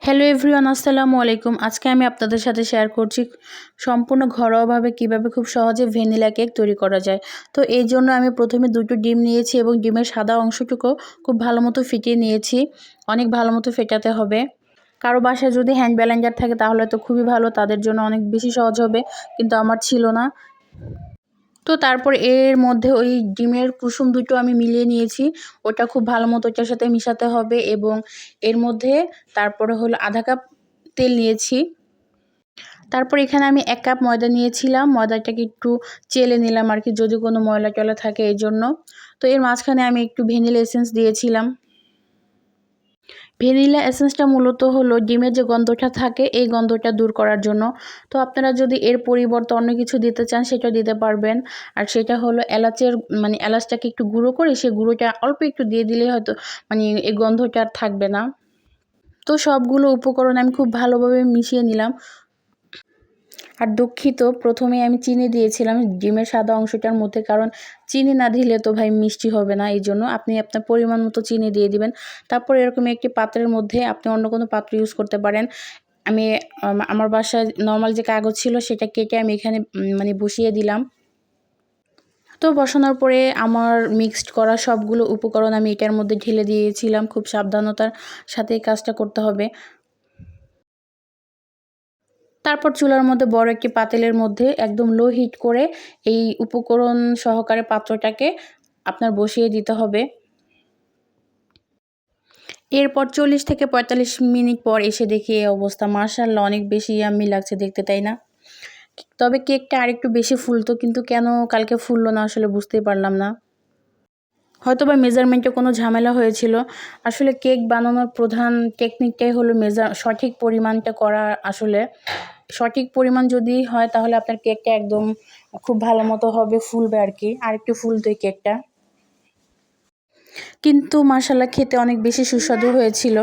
Hello everyone, আসসালামু আলাইকুম। আজকে আমি আপনাদের সাথে শেয়ার করছি সম্পূর্ণ ঘরোয়াভাবে কিভাবে খুব সহজে ভ্যানিলা কেক তৈরি করা যায়। তো এই জন্য আমি প্রথমে দুটো ডিম নিয়েছি এবং ডিমের সাদা অংশটুকু খুব ভালো মতো ফিটিয়ে নিয়েছি। অনেক ভালো মতো ফেটাতে হবে। কারো বাসায় যদি হ্যান্ড ব্লেন্ডার থাকে তাহলে তো খুবই ভালো, তাদের জন্য অনেক বেশি সহজ হবে, কিন্তু আমার ছিল না। তো তারপর এর মধ্যে ওই ডিমের কুসুম দুটো আমি মিলিয়ে নিয়েছি। ওটা খুব ভালো মতো ওটার সাথে মিশাতে হবে এবং এর মধ্যে তারপরে হলো আধা কাপ তেল নিয়েছি। তারপর এখানে আমি 1 কাপ ময়দা নিয়েছিলাম। ময়দাটাকে একটু চেলে নিলাম আর কি, যদি কোনো ময়লা টয়লা থাকে এই জন্য। তো এর মাঝখানে আমি একটু ভ্যানিলা এসেন্স দিয়েছিলাম। ভ্যানিলা এসেন্সটা মূলত হলো ডিমের যে গন্ধটা থাকে এই গন্ধটা দূর করার জন্য। তো আপনারা যদি এর পরিবর্তে অন্য কিছু দিতে চান সেটা দিতে পারবেন। আর সেটা হলো এলাচের এলাচটাকে একটু গুঁড়ো করে সেই গুঁড়োটা অল্প একটু দিয়ে দিলেই হয়তো এই গন্ধটা আর থাকবে না। তো সবগুলো উপকরণ আমি খুব ভালোভাবে মিশিয়ে নিলাম। আর দুঃখিত, প্রথমেই আমি চিনি দিয়েছিলাম ডিমের সাদা অংশটার মধ্যে, কারণ চিনি না দিলে তো ভাই মিষ্টি হবে না। এই জন্য আপনি আপনার পরিমাণ মতো চিনি দিয়ে দিবেন। তারপর এরকম একটি পাত্রের মধ্যে আপনি অন্য কোনো পাত্র ইউজ করতে পারেন। আমি আমার বাসায় নর্মাল যে কাগজ ছিল সেটা কেটে আমি এখানে বসিয়ে দিলাম। তো বসানোর পরে আমার মিক্সড করা সবগুলো উপকরণ আমি এটার মধ্যে ঢেলে দিয়েছিলাম। খুব সাবধানতার সাথে এই কাজটা করতে হবে। তারপর চুলার মধ্যে বড় একটি পাতিলের মধ্যে একদম লো হিট করে এই উপকরণ সহকারে পাত্রটাকে আপনার বসিয়ে দিতে হবে। এরপর 40 থেকে 45 মিনিট পর এসে দেখি এই অবস্থা। মাশাআল্লাহ, অনেক বেশি ইয়াম্মি লাগছে দেখতে, তাই না? তবে কেকটা আরেকটু বেশি ফুলতো, কিন্তু কেন কালকে ফুললো না আসলে বুঝতেই পারলাম না। হয়তোবা মেজারমেন্টে কোনো ঝামেলা হয়েছিল। আসলে কেক বানানোর প্রধান টেকনিকটাই হলো সঠিক পরিমাণটা করা। আসলে সঠিক পরিমাণ যদি হয় তাহলে আপনার কেকটা একদম খুব ভালো মতো হবে, ফুলবে আর কি। আরেকটু ফুলতো এই কেকটা। কিন্তু মাশাআল্লাহ খেতে অনেক বেশি সুস্বাদু হয়েছিল।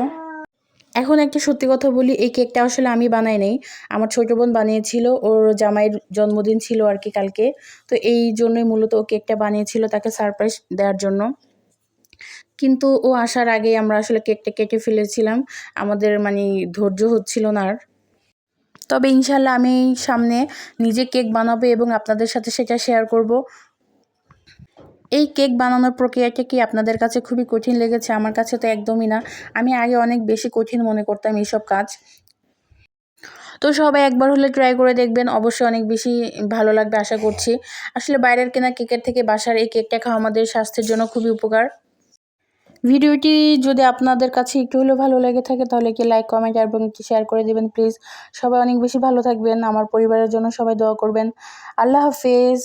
এখন একটা সত্যি কথা বলি, এই কেকটা আসলে আমি বানাই নাই। আমার ছোট বোন বানিয়েছিল, ওর জামাইয়ের জন্মদিন ছিল আর কি কালকে। তো এই জন্যই মূলত ও কেকটা বানিয়েছিল তাকে সারপ্রাইজ দেওয়ার জন্য। কিন্তু ও আসার আগেই আমরা আসলে কেকটা কেটে ফেলেছিলাম। আমাদের ধৈর্য হচ্ছিল না আর। তবে ইনশাআল্লাহ আমি সামনে নিজে কেক বানাবো এবং আপনাদের সাথে সেটা শেয়ার করব। এই কেক বানানোর প্রক্রিয়াটা কি আপনাদের কাছে খুবই কঠিন লেগেছে? আমার কাছে তো একদমই না। আমি আগে অনেক বেশি কঠিন মনে করতাম এইসব কাজ। তো সবাই একবার হলে ট্রাই করে দেখবেন, অবশ্যই অনেক বেশি ভালো লাগবে আশা করছি। আসলে বাইরের কেনা কেকের থেকে বাসার এই কেকটা খাওয়া আমাদের স্বাস্থ্যের জন্য খুবই উপকার। ভিডিওটি যদি আপনাদের কাছে একটু হলেও ভালো লেগে থাকে তাহলে কি লাইক, কমেন্ট এবং একটু শেয়ার করে দিবেন প্লিজ। সবাই অনেক বেশি ভালো থাকবেন। আমার পরিবারের জন্য সবাই দোয়া করবেন। আল্লাহ হাফেজ।